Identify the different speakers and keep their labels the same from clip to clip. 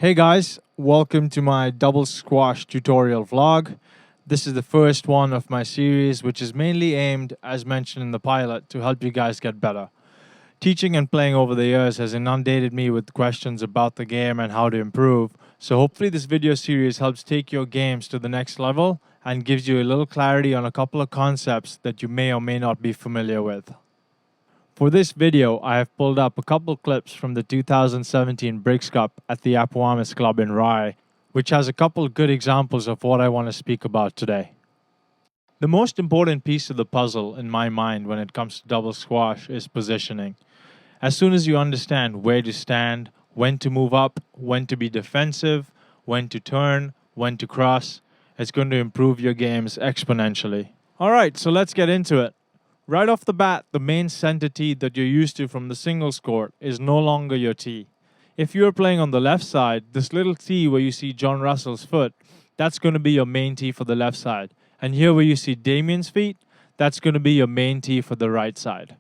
Speaker 1: Hey guys, welcome to my double squash tutorial vlog. This is the first one of my series, which is mainly aimed, as mentioned in the pilot, to help you guys get better. Teaching and playing over the years has inundated me with questions about the game and how to improve, so hopefully this video series helps take your games to the next level and gives you a little clarity on a couple of concepts that you may or may not be familiar with. For this video, I have pulled up a couple clips from the 2017 Briggs Cup at the Appomattox Club in Rye, which has a couple good examples of what I want to speak about today. The most important piece of the puzzle in my mind when it comes to double squash is positioning. As soon as you understand where to stand, when to move up, when to be defensive, when to turn, when to cross, it's going to improve your games exponentially. Alright, so let's get into it. Right off the bat, the main center tee that you're used to from the singles court is no longer your tee. If you're playing on the left side, this little tee where you see John Russell's foot, that's going to be your main tee for the left side. And here where you see Damien's feet, that's going to be your main tee for the right side.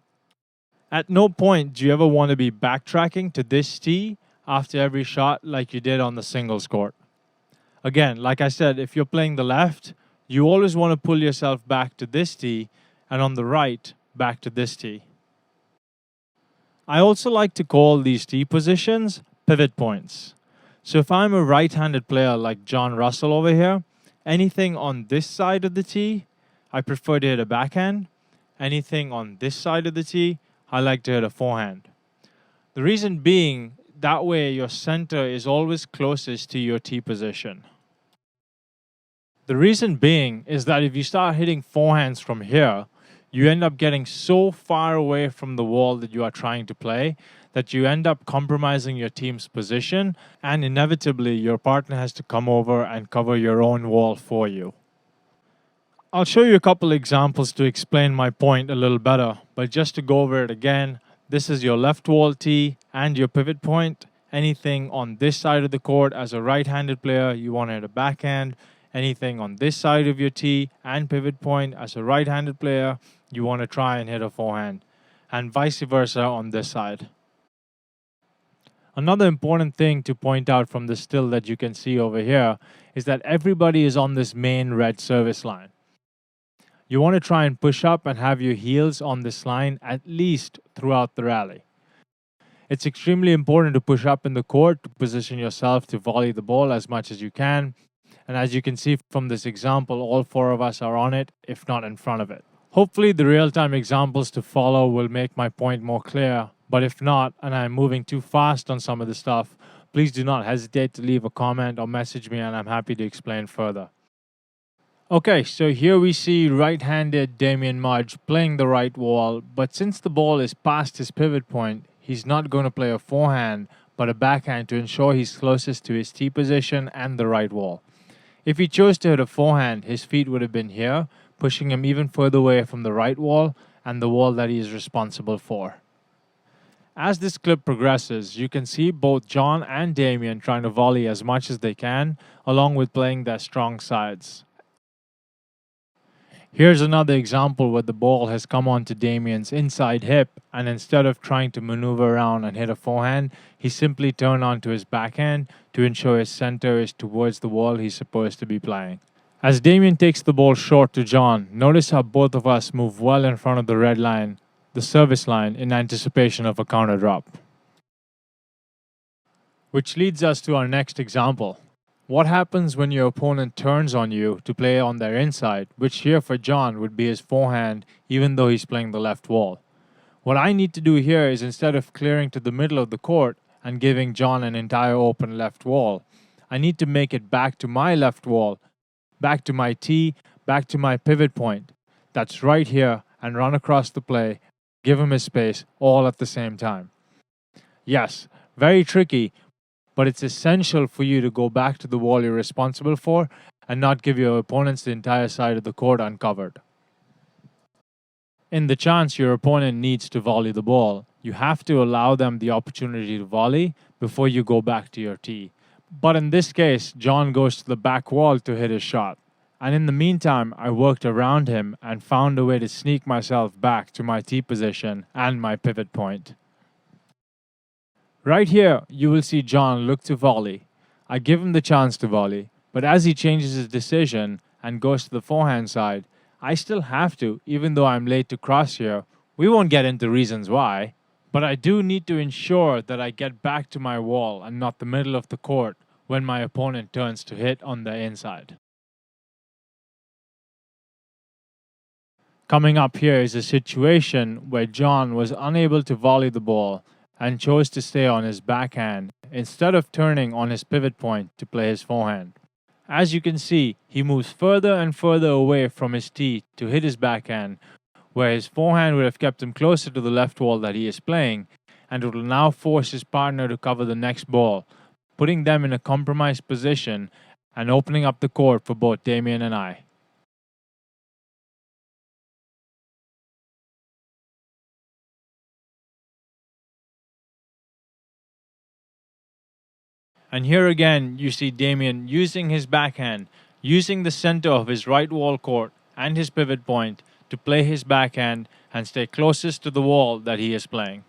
Speaker 1: At no point do you ever want to be backtracking to this tee after every shot like you did on the singles court. Again, like I said, if you're playing the left, you always want to pull yourself back to this tee, and on the right, back to this tee. I also like to call these tee positions pivot points. So if I'm a right-handed player like John Russell over here, anything on this side of the tee, I prefer to hit a backhand. Anything on this side of the tee, I like to hit a forehand. The reason being, that way your center is always closest to your tee position. The reason being is that if you start hitting forehands from here, you end up getting so far away from the wall that you are trying to play that you end up compromising your team's position, and inevitably your partner has to come over and cover your own wall for you. I'll show you a couple examples to explain my point a little better, but just to go over it again, this is your left wall tee and your pivot point. Anything on this side of the court as a right-handed player, you want to hit a backhand. Anything on this side of your tee and pivot point as a right-handed player, you want to try and hit a forehand, and vice versa on this side. Another important thing to point out from the still that you can see over here is that everybody is on this main red service line. You want to try and push up and have your heels on this line at least throughout the rally. It's extremely important to push up in the court to position yourself to volley the ball as much as you can. And as you can see from this example, all four of us are on it, if not in front of it. Hopefully the real-time examples to follow will make my point more clear, but if not, and I'm moving too fast on some of the stuff, please do not hesitate to leave a comment or message me and I'm happy to explain further. Okay, so here we see right-handed Damien Mudge playing the right wall, but since the ball is past his pivot point, he's not going to play a forehand, but a backhand to ensure he's closest to his tee position and the right wall. If he chose to hit a forehand, his feet would have been here, pushing him even further away from the right wall and the wall that he is responsible for. As this clip progresses, you can see both John and Damien trying to volley as much as they can, along with playing their strong sides. Here's another example where the ball has come onto Damien's inside hip, and instead of trying to maneuver around and hit a forehand, he simply turned onto his backhand to ensure his center is towards the wall he's supposed to be playing. As Damien takes the ball short to John, notice how both of us move well in front of the red line, the service line, in anticipation of a counter drop. Which leads us to our next example. What happens when your opponent turns on you to play on their inside, which here for John would be his forehand even though he's playing the left wall? What I need to do here is, instead of clearing to the middle of the court and giving John an entire open left wall, I need to make it back to my left wall, back to my tee, back to my pivot point. That's right here, and run across the play, give him his space, all at the same time. Yes, very tricky, but it's essential for you to go back to the wall you're responsible for and not give your opponents the entire side of the court uncovered. In the chance your opponent needs to volley the ball, you have to allow them the opportunity to volley before you go back to your tee. But in this case, John goes to the back wall to hit his shot. And in the meantime, I worked around him and found a way to sneak myself back to my tee position and my pivot point. Right here, you will see John look to volley. I give him the chance to volley, but as he changes his decision and goes to the forehand side, I still have to, even though I'm late to cross here. We won't get into reasons why, but I do need to ensure that I get back to my wall and not the middle of the court when my opponent turns to hit on the inside. Coming up here is a situation where John was unable to volley the ball and chose to stay on his backhand instead of turning on his pivot point to play his forehand. As you can see, he moves further and further away from his tee to hit his backhand, where his forehand would have kept him closer to the left wall that he is playing, and it will now force his partner to cover the next ball, putting them in a compromised position and opening up the court for both Damien and I. And here again, you see Damien using his backhand, using the center of his right wall court and his pivot point to play his backhand and stay closest to the wall that he is playing.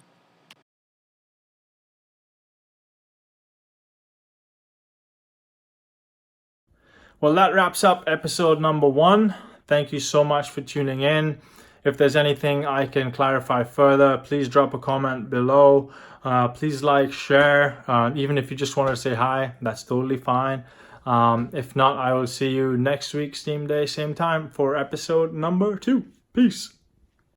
Speaker 1: Well, that wraps up episode number 1. Thank you so much for tuning in. If there's anything I can clarify further, please drop a comment below. Please like, share. Even if you just want to say hi, that's totally fine. If not, I will see you next week, Steam Day, same time, for episode number 2. Peace.